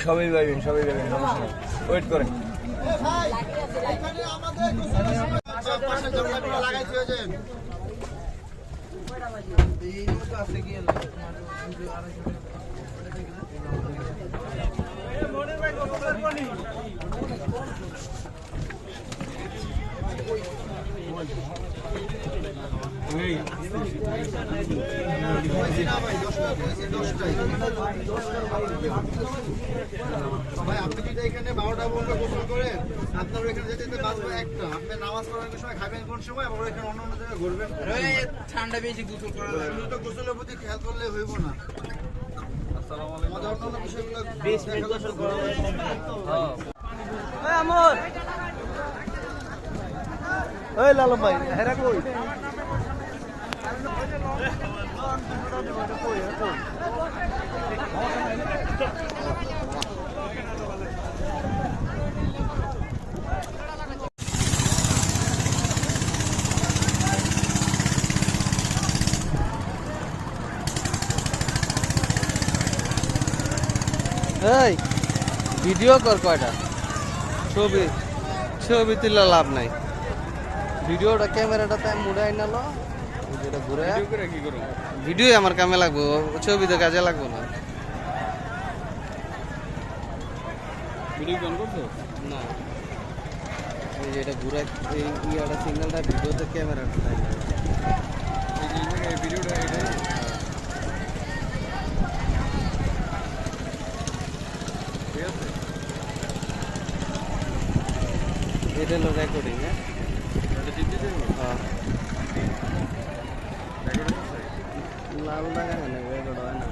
সবাই পাইবেন, সবাই পাইবেন, সমস্যা নেই, ওয়েট করেন। ভাই আপনি যদি এখানে 12টা বন্ধু গোসল করেন, আপনার এখানে যেতে যেতে বাঁচবে একটা। আপনি নামাজ পড়ার সময় খাবেন কোন সময়, আবার এখানে অন্য অন্য জায়গায় ঘুরবেন। ঠান্ডা বেশি গোসল করা লাগে, তো গোসলের প্রতি খেয়াল করলে হইব না। আসসালামু আলাইকুম। আমাদের অন্য বিষয়গুলো 20 মিনিট গোসল করা লাগে। হ্যাঁ এই আমর, এই লালু ভাই হেরা কই? এই ভিডিও কর কয়টা, ছবি ছবি তুলে লাভ নাই। ভিডিওটা ক্যামেরাটা তাই মুড়াই নাল, যেটা ঘুরে ভিডিও আমার কামে লাগবো, ছবি তো কাজে লাগবো না। ভিডিও অন করছো না, এই যেটা ঘুরে এই ইয়াটা সিগন্যালটা ভিডিওতে ক্যামেরাটা তাই না, এই ভিডিওটা এটা এটা হলো রেকর্ডিং। হ্যাঁ লাল দেখা হয় না, রেকর্ড হয় না।